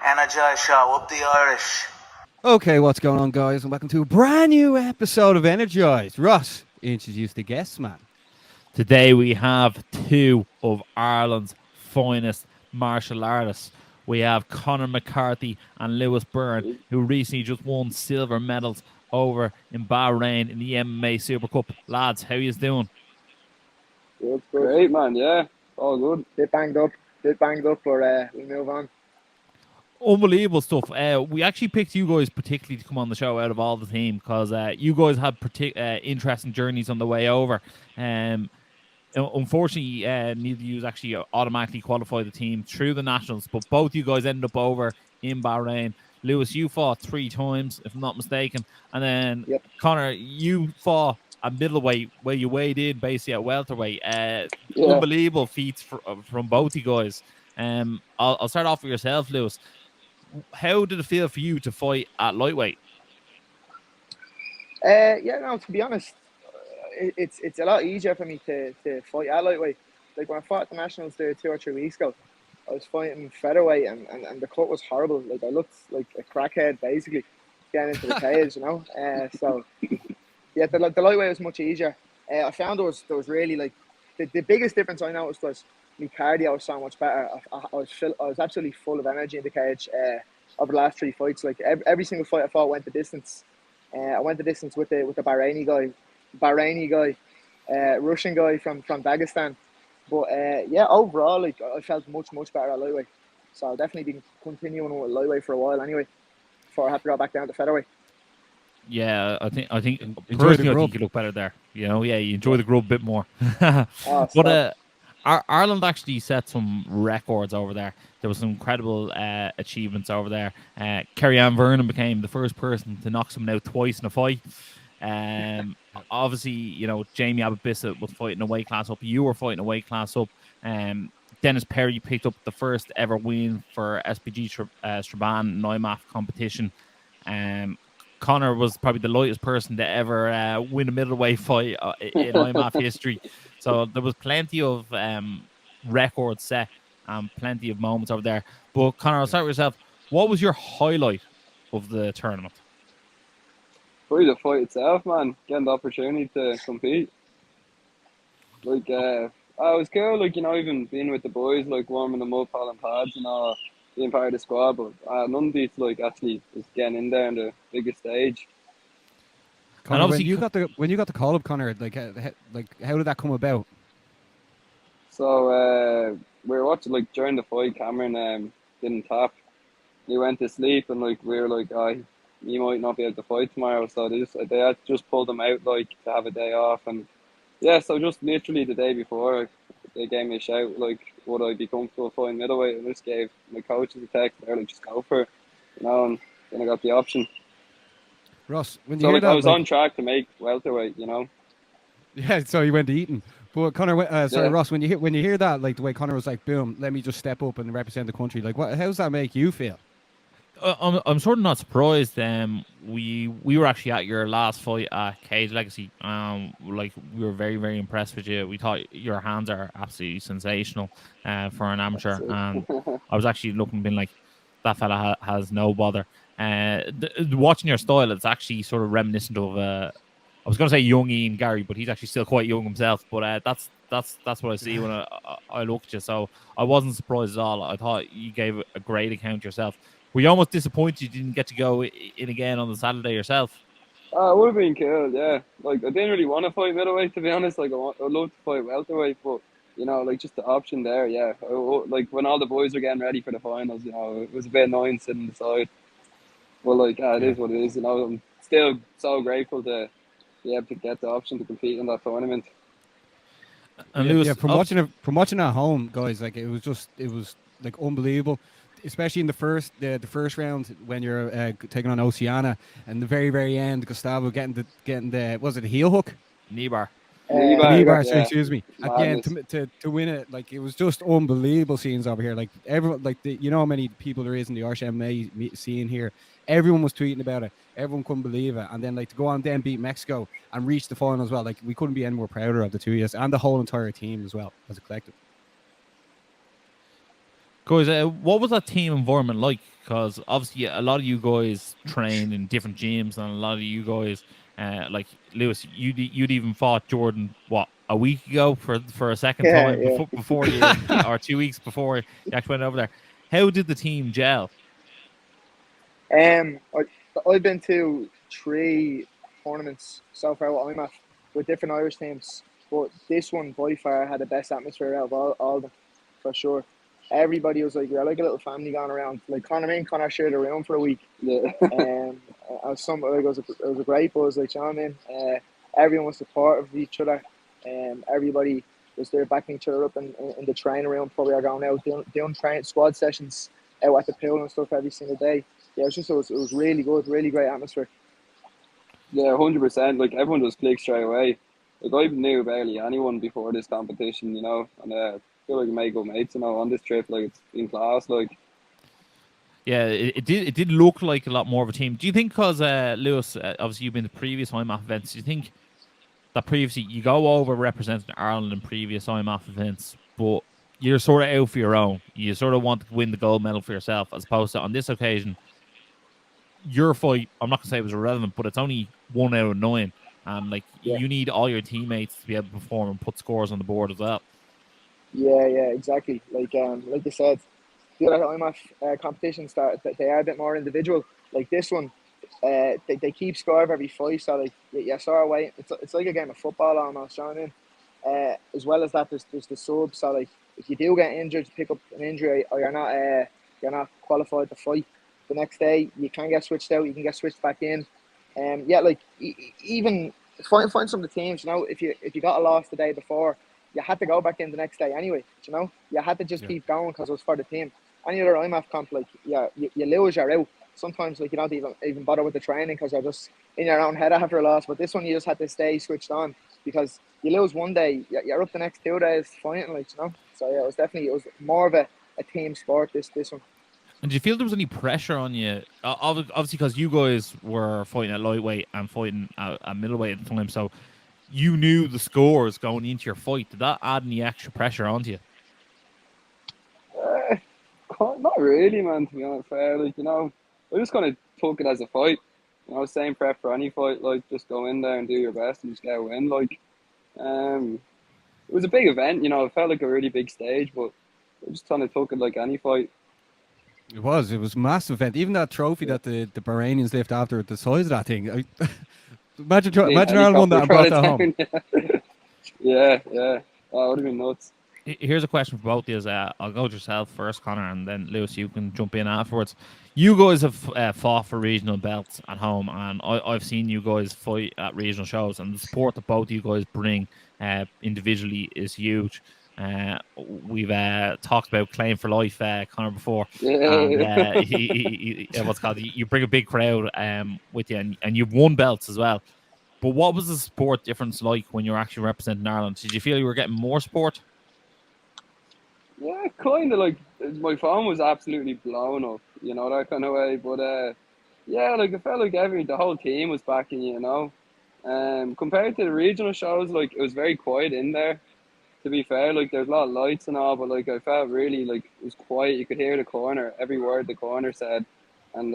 Energized show, up the Irish. Okay, what's going on, guys? And welcome to a brand new episode of Energized. Ross, introduce the guests, man. Today we have two of Ireland's finest martial artists. We have Conor McCarthy and Byrne, who recently just won silver medals over in Bahrain in the MMA Super Cup. Lads, how you doing? Good. Great, man. Yeah, all good. Bit banged up, but we move on. Unbelievable stuff. We actually picked you guys particularly to come on the show out of all the team because you guys had interesting journeys on the way over. Unfortunately, neither of you actually automatically qualified the team through the nationals, but both you guys ended up over in Bahrain. Lewis, you fought 3 times, if I'm not mistaken, and then Conor, you fought a middleweight where you weighed in basically at welterweight. Unbelievable feats from both you guys. I'll start off with yourself, Lewis. How did it feel for you to fight at lightweight? To be honest, it's a lot easier for me to fight at lightweight. Like when I fought at the nationals there 2 or 3 weeks ago, I was fighting featherweight and the cut was horrible. Like I looked like a crackhead basically getting into the cage, you know. The lightweight was much easier. I found there was really like the biggest difference I noticed was my cardio was so much better. I was absolutely full of energy in the cage over the last 3 fights. Like every single fight I fought went the distance. I went the distance with the Bahraini guy, Russian guy from Dagestan. But overall, like I felt much better at lightweight. So I'll definitely be continuing with lightweight for a while anyway, before I have to go back down to featherweight. Yeah, I think personally, I think you look better there. You know, you enjoy the grub a bit more. But Ireland actually set some records over there. There was some incredible achievements over there. Kerry-Ann Vernon became the first person to knock someone out twice in a fight. Obviously, you know, Jamie Abbott-Bissett was fighting a weight class up. You were fighting a weight class up. Dennis Perry picked up the first ever win for SPG Strabane Neumaff competition. Conor was probably the lightest person to ever win a middleweight fight in IMAF history. So there was plenty of records set and plenty of moments over there. But Conor, I'll start with yourself. What was your highlight of the tournament? Probably the fight itself, man. Getting the opportunity to compete. Like, it was cool, like, you know, even being with the boys, like, warming them up, hauling pads and all, being part of the squad. But none beats, like, actually just getting in there on the biggest stage. Conor, and when you got the call up, Conor, like how did that come about? So we were watching, like, during the fight, Cameron didn't tap. He went to sleep, and like we were like, he might not be able to fight tomorrow. So they had just pulled him out, like, to have a day off. And so just literally the day before, they gave me a shout, like, would I be comfortable fighting middleweight? And I just gave my coaches a text. They're like, just go for it, you know. And then I got the option. Ross, when you hear that, I was on track to make welterweight, you know. Yeah, so you went to Eton. But Conor, Ross, when you hear that, like the way Conor was like, boom, let me just step up and represent the country. Like, how does that make you feel? I'm sort of not surprised. We were actually at your last fight at Cage Legacy. Like, we were very, very impressed with you. We thought your hands are absolutely sensational for an amateur. And I was actually looking, being like, that fella has no bother. Watching your style, it's actually sort of reminiscent of I was going to say young Ian Gary, but he's actually still quite young himself. But that's what I see when I look at you. So I wasn't surprised at all. I thought you gave a great account yourself. Were you almost disappointed you didn't get to go in again on the Saturday yourself? It would have been cool, yeah. Like, I didn't really want to fight middleweight, to be honest. Like, I'd love to fight welterweight, but, you know, like, just the option there, yeah. Like, when all the boys were getting ready for the finals, you know, it was a bit annoying sitting on the side. But, like, it is what it is, you know. I'm still so grateful to be able to get the option to compete in that tournament. And Lewis, from watching at home, guys, like, it was like unbelievable. Especially in the first round when you're taking on Oceana, and the very, very end, Gustavo getting the was it a heel hook? Knee bar. Knee bar, excuse me. At the end to win it, like, it was just unbelievable scenes over here. Like, everyone, like, you know how many people there is in the Irish MMA scene here. everyone was tweeting about it. Everyone couldn't believe it. And then like to go on then beat Mexico and reach the final as well. Like we couldn't be any more prouder of the 2 years and the whole entire team as well as a collective. Guys, what was that team environment like? Because obviously a lot of you guys train in different gyms, and a lot of you guys, like Lewis, you'd even fought Jordan a week ago for a second time Yeah. before you or 2 weeks before you actually went over there. How did the team gel? I've been to 3 tournaments so far what I'm at with different Irish teams, but this one by far had the best atmosphere out of all of them, for sure. Everybody was like, we're like a little family going around. Like Conor and Conor shared a room for a week. Yeah. It was a great buzz. Like, you know what I mean? Everyone was supportive of each other. Everybody was there backing each other up in the training room before we were going out doing training squad sessions out at the pool and stuff every single day. Yeah, it was really good, really great atmosphere. Yeah, 100%. Like everyone just clicked straight away. Like I knew barely anyone before this competition, and I feel like I made good mates, on this trip. Like it's in class, like. Yeah, it did look like a lot more of a team. Do you think because Lewis, obviously you've been to previous IMAF events, do you think that previously you go over representing Ireland in previous IMAF events, but you're sort of out for your own? You sort of want to win the gold medal for yourself, as opposed to on this occasion, your fight, I'm not going to say it was irrelevant, but it's only 1 out of 9. And like you need all your teammates to be able to perform and put scores on the board as well. Yeah, exactly. Like you said, the other IMAF competitions they are a bit more individual. Like this one, they keep score of every fight, so like you sort of wait. It's like a game of football almost, you know what I mean? As well as that, there's the sub. So like if you do get injured, pick up an injury, or you're not qualified to fight the next day, you can get switched out. You can get switched back in. Like even find some of the teams. If you got a loss the day before, you had to go back in the next day anyway. You had to just keep going because it was for the team. Any other IMAF comp, like you lose, you're out. Sometimes like you don't even bother with the training because you're just in your own head after a loss. But this one, you just had to stay switched on because you lose one day, you're up the next 2 days fighting, like. So yeah, it was more of a team sport. This one. And do you feel there was any pressure on you? Obviously, because you guys were fighting at lightweight and fighting at middleweight at the time, so you knew the scores going into your fight. Did that add any extra pressure onto you? Not really, man, to be honest. Like, I just kind of took it as a fight. Same prep for any fight. Like, just go in there and do your best and just get a win. Like, it was a big event. It felt like a really big stage, but I just kind of took it like any fight. It was a massive event. Even that trophy that the Bahrainians lift after the size of that thing. Imagine Ireland won that and brought that home. Yeah. That would have been nuts. Here's a question for both of you. I'll go to yourself first, Conor, and then Lewis, you can jump in afterwards. You guys have fought for regional belts at home, and I've seen you guys fight at regional shows, and the support that both of you guys bring individually is huge. We've talked about Claim for Life, Conor, before. Yeah. And, what's called, you bring a big crowd with you, and you've won belts as well. But what was the support difference like when you were actually representing Ireland? Did you feel you were getting more support? Yeah, kind of. Like, my phone was absolutely blown up, that kind of way. But yeah, like, I felt like the whole team was backing you, compared to the regional shows, like, it was very quiet in there. To be fair, like, there's a lot of lights and all, but like, I felt really like it was quiet. You could hear the corner, every word the corner said, and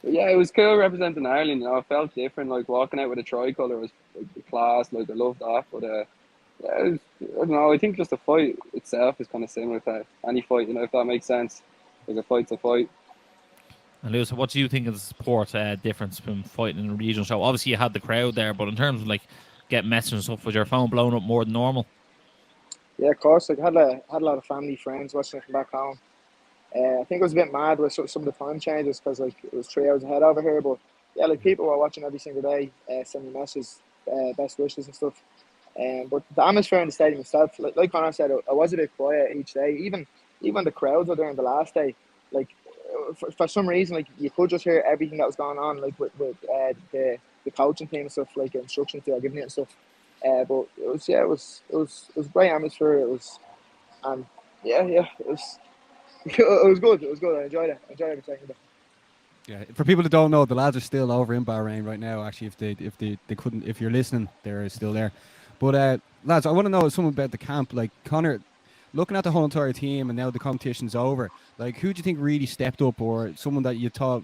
yeah, it was cool representing Ireland. It felt different. Like, walking out with a tricolour was like the class. Like, I loved that. But yeah, I don't know. I think just the fight itself is kind of similar to any fight. If that makes sense. Like, a fight's a fight. And Lewis, what do you think of the support difference from fighting in a regional show? Obviously, you had the crowd there, but in terms of like getting messages and stuff, was your phone blown up more than normal? Yeah, of course. Like, I had a lot of family, friends watching it from back home. I think it was a bit mad with some of the time changes because like it was 3 hours ahead over here. But yeah, like people were watching every single day, sending messages, best wishes and stuff. But the atmosphere in the stadium itself, like Conor said, it was a bit quiet each day. Even the crowds were there on the last day. Like for some reason, like you could just hear everything that was going on, like with the coaching team and stuff, like instructions they were giving it and stuff. But it was great atmosphere. It was, it was. It was good. I enjoyed it. I enjoyed every second of it. Yeah, for people that don't know, the lads are still over in Bahrain right now. Actually, if they couldn't, if you're listening, they're still there. But lads, I want to know something about the camp. Like Conor, looking at the whole entire team, and now the competition's over. Like, who do you think really stepped up, or someone that you thought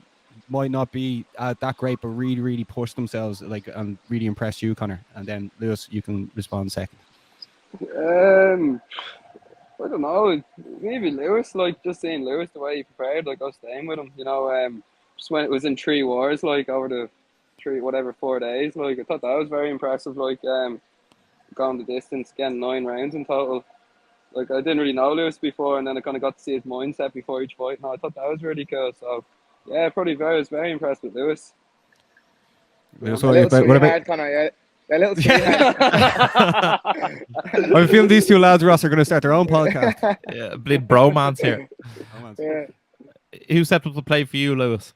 might not be that great, but really, really pushed themselves, like, and really impressed you, Conor? And then Lewis, you can respond second. I don't know. Maybe Lewis, like just seeing Lewis the way he prepared, like I was staying with him, just when it was in 3 wars, like over the 4 days, like I thought that was very impressive. Like going the distance, getting 9 rounds in total. Like I didn't really know Lewis before, and then I kind of got to see his mindset before each fight. And I thought that was really cool. So yeah, I was very impressed with Lewis. Lewis, A what little about? sweetheart, Conor. A little sweetheart. I feel these two lads, Ross, are going to start their own podcast. Yeah, bleed bromance here. Yeah. Who stepped up to play for you, Lewis?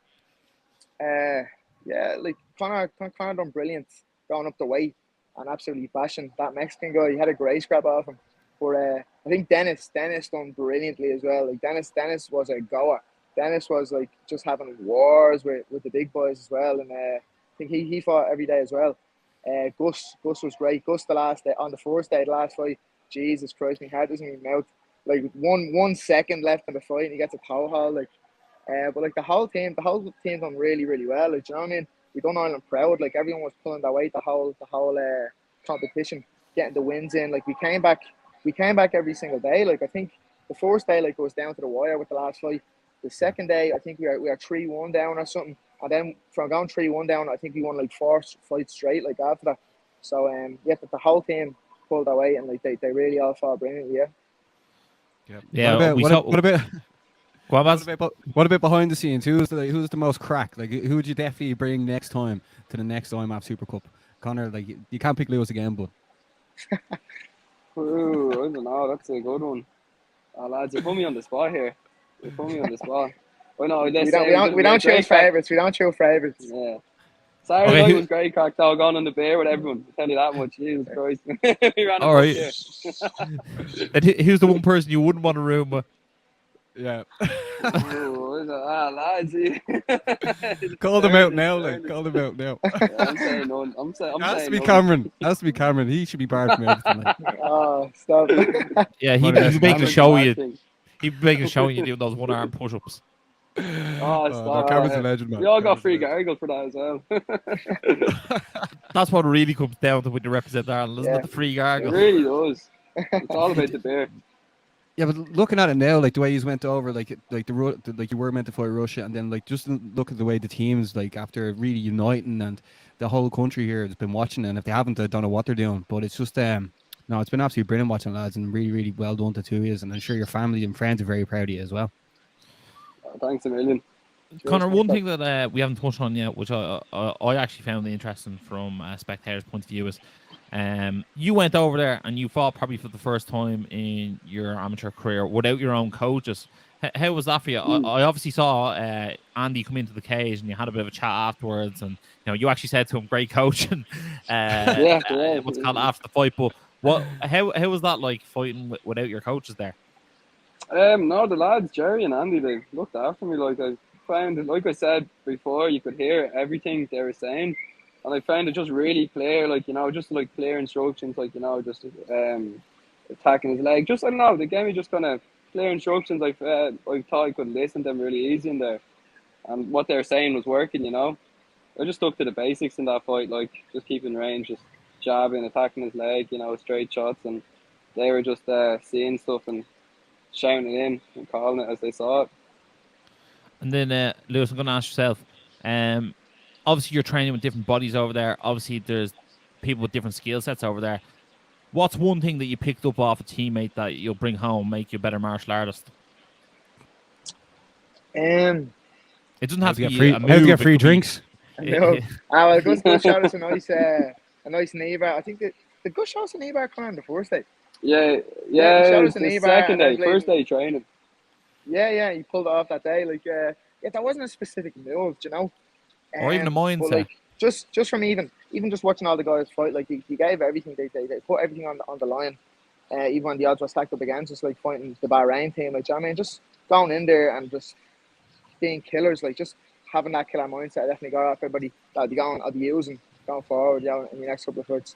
Yeah, like Conor done brilliant going up the weight and absolutely bashing that Mexican guy. He had a great scrap off him. But I think Dennis done brilliantly as well. Like Dennis was a goer. Dennis was like just having wars with the big boys as well, and I think he fought every day as well. Gus was great. Gus on the first day, the last fight, Jesus Christ, my heart is in my mouth. Like 1 second left in the fight, and he gets a power haul. Like, but like the whole team done really, really well. Like, do you know what I mean? We done Ireland proud. Like everyone was pulling their weight the whole competition, getting the wins in. Like we came back every single day. Like I think the first day, like it was down to the wire with the last fight. The second day, I think we are 3-1 down or something. And then from going 3-1 down, I think we won like 4 fights straight, like after that. So yeah, the whole team pulled their weight, and like they really all fought brilliantly. Yeah, What about? Go on, What about behind the scenes? Who's the most crack? Like, who would you definitely bring next time to the next IMAF Super Cup? Conor, like you can't pick Lewis again, but Ooh, I don't know. That's a good one. Lads, you put me on the spot here. I know. We don't choose favourites. We don't choose favourites. Yeah. Saturday night was great crack though, going on the beer with everyone. I'll tell you that much. Jesus Christ. We ran all right. and who's the one person you wouldn't want to room with? yeah. Lads. Call them out now, like call them out now. I'm saying none. I'm saying Has to be none. Cameron. Has to be Cameron. He should be barred from everything. Like. Oh, stop. Yeah, What he'd else? be making a Cameron's show a you. bad thing. He'd be making a show you doing those 1-arm push-ups. Oh, No, stop. Cameron's a legend, man. We all got Cameron's free a legend. gargle for that as well. That's what really comes down to when you represent Ireland, isn't Yeah. it? The free It gargle. really does. It's all about the beer. Yeah, but looking at it now, like the way he's went over, like you were meant to fight Russia, and then like just look at the way the teams, like after really uniting, and the whole country here has been watching, and if they haven't, I don't know what they're doing. But it's just no, it's been absolutely brilliant watching, lads, and really, really well done to two of you, and I'm sure your family and friends are very proud of you as well. Thanks a million. Conor, one thing that we haven't touched on yet, which I actually found interesting from a spectator's point of view, is you went over there and you fought probably for the first time in your amateur career without your own coaches. How was that for you? I obviously saw Andy come into the cage and you had a bit of a chat afterwards, and you actually said to him, "Great coach," and what's called after the fight. But how was that like fighting without your coaches there? No, the lads Jerry and Andy, they looked after me. Like I found, like I said before, you could hear everything they were saying, and I found it just really clear. Like just like clear instructions. Like just attacking his leg. Just I don't know. They gave me just kind of clear instructions. I thought I could listen to them really easy in there, and what they were saying was working. I just stuck to the basics in that fight, like just keeping range, just jabbing, attacking his leg. Straight shots, and they were just seeing stuff and shouting it in and calling it as they saw it. And then, Lewis, I'm going to ask yourself, obviously you're training with different bodies over there. Obviously there's people with different skill sets over there. What's one thing that you picked up off a teammate that you'll bring home, make you a better martial artist? It doesn't have to be free, a move. how to get free drinks. No. Well, Gus showed us a nice knee bar. I think the Gus showed us a knee bar coming on the first day. Yeah, he showed it us was an the E-bar second and day, I first day training. Yeah, he pulled it off that day. Like, yeah, that wasn't a specific move, Or even a mindset. But like, just from even just watching all the guys fight, like he gave everything. They put everything on the line. Even when the odds were stacked up against us, like fighting the Bahrain team, like, just going in there and just being killers, like just having that killer mindset, I definitely got off everybody that I'll be using going forward, in the next couple of fights.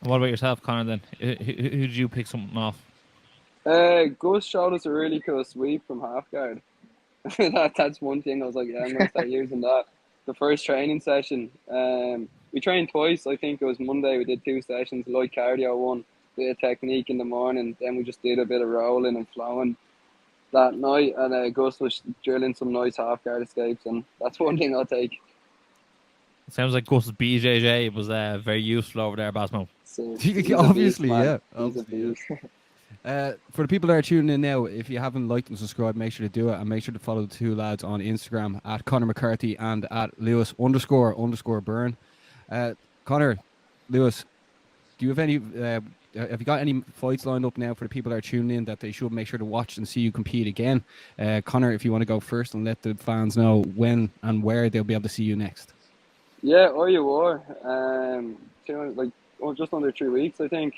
And what about yourself, Conor? Then who did you pick something off? Gus showed us a really cool sweep from half guard. That's one thing I was like, yeah, I'm gonna start using that. The first training session, we trained twice. I think it was Monday. We did 2 sessions, light cardio one, bit of technique in the morning. Then we just did a bit of rolling and flowing that night. And Gus was drilling some nice half guard escapes, and that's one thing I'll take. It sounds like Gus's BJJ was very useful over there, Basmo. So, Obviously, man. yeah. He's a beast. For the people that are tuning in now, if you haven't liked and subscribed, make sure to do it, and make sure to follow the 2 lads on Instagram at Conor McCarthy and at Lewis__Byrne. Conor, Lewis, do you have any? Have you got any fights lined up now for the people that are tuning in that they should make sure to watch and see you compete again? Conor, if you want to go first and let the fans know when and where they'll be able to see you next. Yeah, you were. Just under 3 weeks, I think.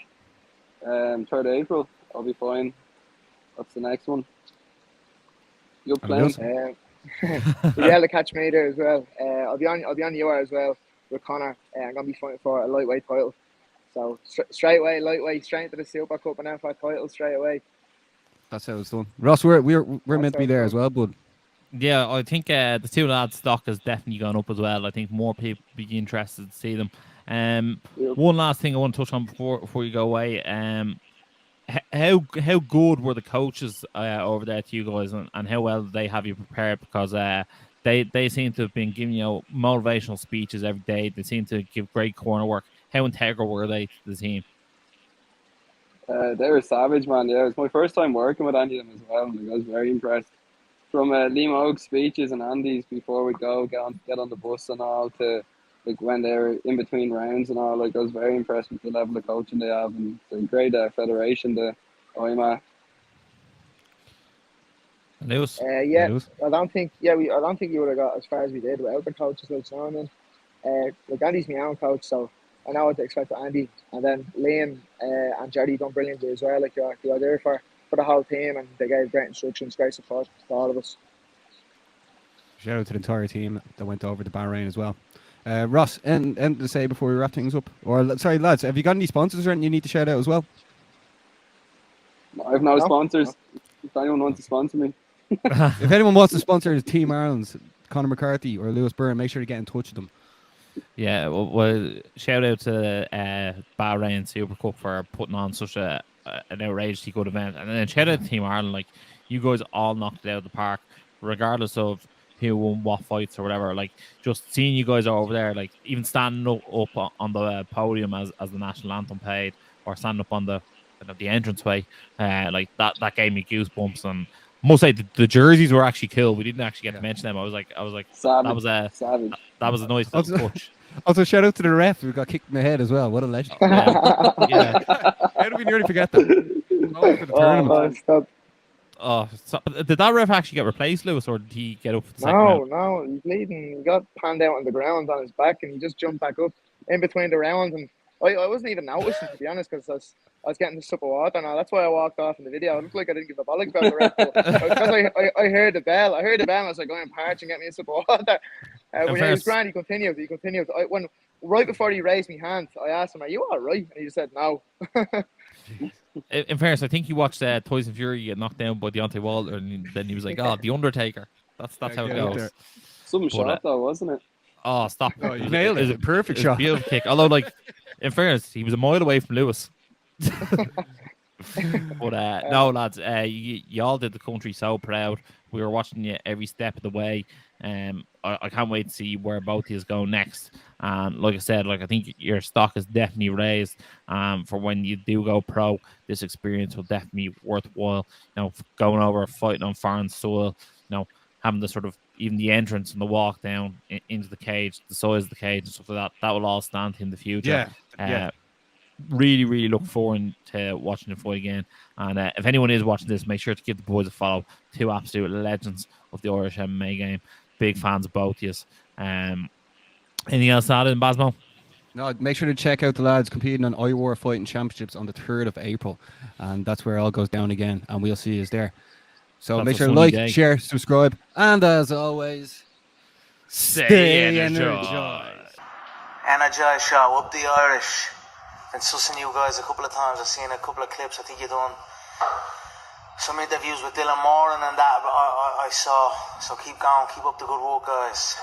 3rd April, I'll be fine. That's the next one. You're playing. You'll be able to catch me there as well. I'll be on the UR as well with Conor. I'm gonna be fighting for a lightweight title. So straight away, lightweight, straight into the Super Cup and then for a title straight away. That's how it's done. Ross, we're meant to be there as well, bud. Yeah, I think the 2 lads' stock has definitely gone up as well. I think more people be interested to see them. One last thing I want to touch on before you go away. How good were the coaches over there to you guys, and how well they have you prepared? Because they seem to have been giving you motivational speeches every day. They seem to give great corner work. How integral were they to the team? They were savage, man. Yeah, it was my first time working with any of them as well. I was very impressed. From Liam Oak's speeches and Andy's before we get on the bus and all, to like when they were in between rounds and all, like I was very impressed with the level of coaching they have, and it's a great federation that I'm at. Lewis? Lewis? I don't think you would have got as far as we did without the coaches like Simon. Like Andy's my own coach, so I know what to expect with Andy. And then Liam and Jerry done brilliantly as well. Like you're there for the whole team, and they gave great instructions, great support to all of us. Shout out to the entire team that went over to Byrne as well. Ross, and to say before we wrap things up, or sorry lads, have you got any sponsors or anything you need to shout out as well? I have no sponsors. If anyone wants to sponsor me. If anyone wants to sponsor Team Ireland's Conor McCarthy or Lewis Byrne, make sure to get in touch with them. Yeah, well shout out to Bahrain Super Cup for putting on such an outrageously good event, and then shout out to Team Ireland. Like, you guys all knocked it out of the park, regardless of who won what fights or whatever. Like, just seeing you guys over there, like even standing up on the podium as the national anthem played, or standing up on the entranceway, like that gave me goosebumps. And I must say the jerseys were actually cool. We didn't actually get to mention them. I was like, Savage. that was a nice touch. Also, shout out to the ref who got kicked in the head as well. What a legend! Yeah. How did we nearly forget that? Oh, for the tournament. Stop. Oh, so, did that ref actually get replaced, Lewis, or did he get up for the second round? No, he's bleeding. He got panned out on the ground on his back, and he just jumped back up in between the rounds. And I wasn't even noticing, to be honest, because I was getting a sip of water, and that's why I walked off in the video. It looked like I didn't give a bollocks about the ref. Because I heard the bell. And I was like, going parch and get me a sip of water. When he was grand, he continued. Right before he raised my hand, I asked him, "Are you all right?" And he just said, "No." In fairness, I think he watched Tyson Fury get knocked down by Deontay Wilder, and then he was like, "Oh, the Undertaker." That's how it goes. Some shot though, wasn't it? Oh, stop! Oh, you nailed it. was Perfect a shot. beautiful kick. Although, like, in fairness, he was a mile away from Lewis. But no, lads, you all did the country so proud. We were watching you every step of the way. I can't wait to see where both of you go next. And like I said, I think your stock is definitely raised. For when you do go pro, this experience will definitely be worthwhile. Going over fighting on foreign soil. Having the sort of even the entrance and the walk down into the cage, the size of the cage and stuff like that will all stand in the future. Yeah. Really, really look forward to watching the fight again. And if anyone is watching this, make sure to give the boys a follow. 2 absolute legends of the Irish MMA game. Big fans of both of you. Anything else to add in, Basmo? No, make sure to check out the lads competing on IWAR Fighting Championships on the 3rd of April. And that's where it all goes down again. And we'll see you there. So That's make a sure to sunny like, day. share, subscribe. And as always, Stay energized. Energized show, up the Irish. Been sussing you guys a couple of times. I've seen a couple of clips. I think you done some interviews with Dylan Moran and that I saw. So keep going, keep up the good work, guys.